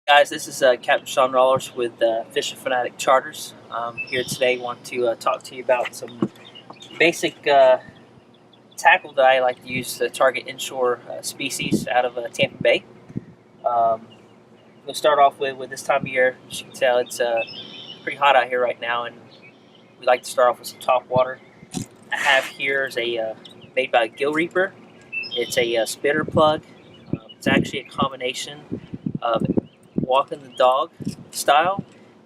Guys, this is Captain Shawn Raulerson with Fishing Fanatic Charters. Here today, want to talk to you about some basic tackle that I like to use to target inshore species out of Tampa Bay. We'll start off with this time of year. As you can tell, it's pretty hot out here right now, and we like to start off with some top water. I have here is a made by Gill Reaper. It's a spitter plug. It's actually a combination of walking the dog style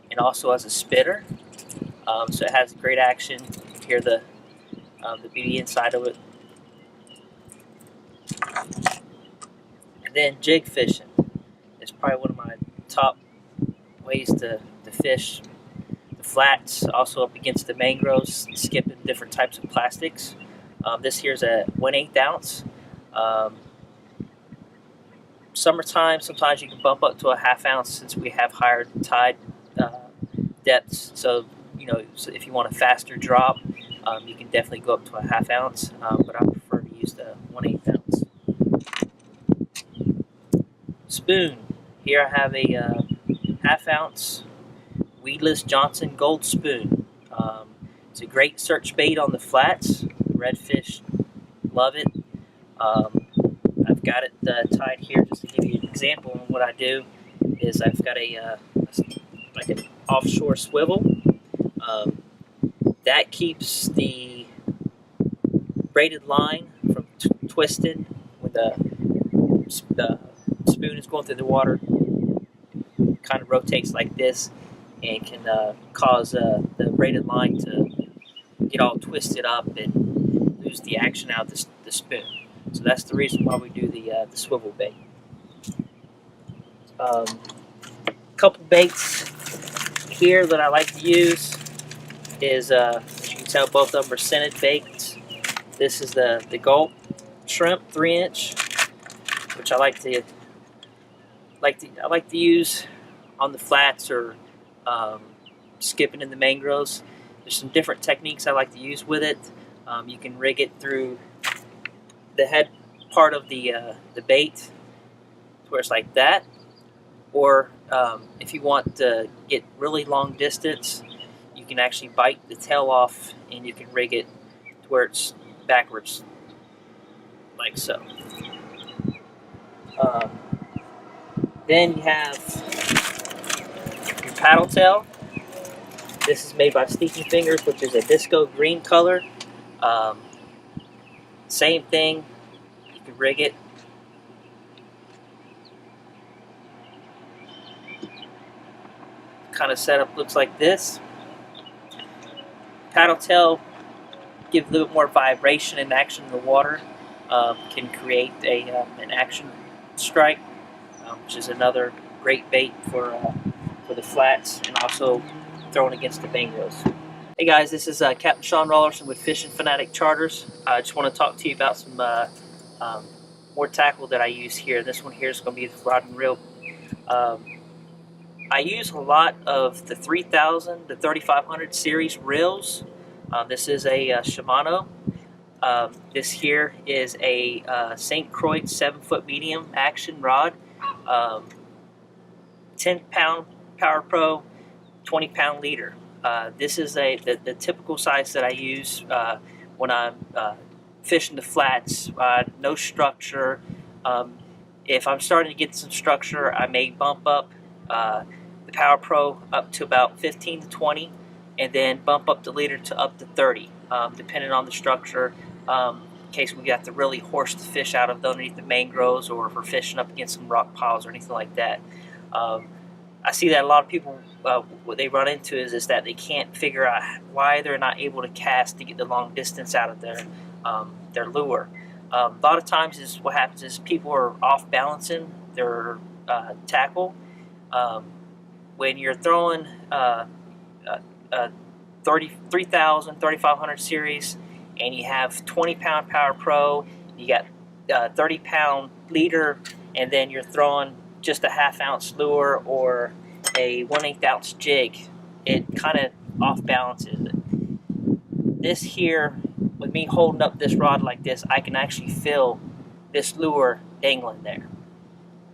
and also as a spitter. So it has great action. You can hear the beauty inside of it. And then jig fishing is probably one of my top ways to fish the flats, also up against the mangroves, skipping different types of plastics. This here is a 1/8 ounce. Summertime, sometimes you can bump up to a 1/2 ounce since we have higher tide depths. So, so if you want a faster drop, you can definitely go up to a 1/2 ounce, but I prefer to use the 1/8 ounce. Spoon. Here I have a 1/2 ounce weedless Johnson Gold spoon. It's a great search bait on the flats. Redfish love it. I've got it tied here just to give you an example. And what I do is I've got like an offshore swivel that keeps the braided line from twisting when the spoon is going through the water. It kind of rotates like this and can cause the braided line to get all twisted up and lose the action out of the spoon. So that's the reason why we do the swivel bait. Couple baits here that I like to use is, as you can tell, both of them are scented baits. This is the gulp shrimp 3-inch, which I like to use on the flats or skipping in the mangroves. There's some different techniques I like to use with it. You can rig it through the head part of the bait to where it's like that, or if you want to get really long distance, you can actually bite the tail off and you can rig it to where it's backwards like so. Then you have your paddle tail. This is made by Sticky Fingers, which is a disco green color. Same thing, you can rig it. Kind of setup looks like this. Paddle tail give a little bit more vibration and action in the water. Can create an action strike, which is another great bait for the flats and also thrown against the mangroves. Hey guys, this is Captain Shawn Raulerson with Fishing Fanatic Charters. I just want to talk to you about some more tackle that I use here. This one here is going to be the rod and reel. I use a lot of the 3000, the 3500 series reels. This is a Shimano. This here is a St. Croix 7-foot medium action rod. 10-pound Power Pro, 20-pound leader. This is the typical size that I use when I'm fishing the flats. No structure. If I'm starting to get some structure, I may bump up the Power Pro up to about 15 to 20, and then bump up the leader to up to 30, depending on the structure. In case we got to really horse the fish out of underneath the mangroves, or if we're fishing up against some rock piles or anything like that. I see that a lot of people, what they run into is that they can't figure out why they're not able to cast to get the long distance out of their lure. A lot of times what happens is people are off balancing their tackle. When you're throwing 3,000, 3,500 series and you have 20-pound Power Pro, you got 30-pound leader, and then you're throwing just a 1/2 ounce lure or a 1/8 ounce jig, it kind of off balances it. This here, with me holding up this rod like this, I can actually feel this lure dangling there.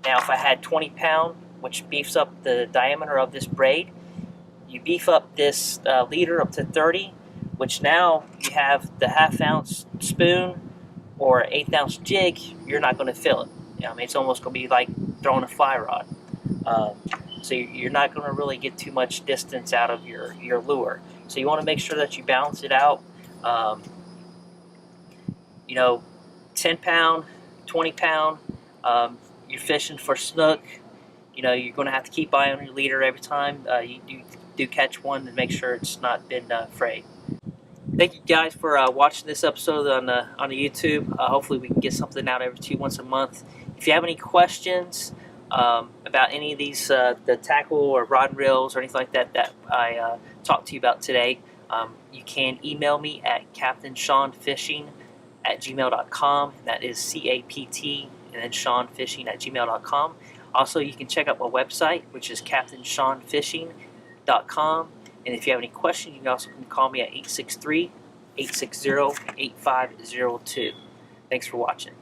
Now if I had 20-pound which beefs up the diameter of this braid. You beef up this leader up to 30, which now you have the 1/2 ounce spoon or 1/8 ounce jig. You're not going to fill it. I mean, it's almost going to be like throwing a fly rod. So you're not going to really get too much distance out of your lure. So you want to make sure that you balance it out. 10 pound, 20 pound, you're fishing for snook. You're going to have to keep eye on your leader every time you do catch one, and make sure it's not been frayed. Thank you guys for watching this episode on the YouTube. Hopefully we can get something out once a month. If you have any questions about any of these, the tackle or rod and reels or anything like that I talked to you about today, you can email me at captainshawnfishing@gmail.com. That is CAPT and then shawnfishing@gmail.com. Also, you can check out my website, which is captainshawnfishing.com. And if you have any questions, you can also call me at 863-860-8502. Thanks for watching.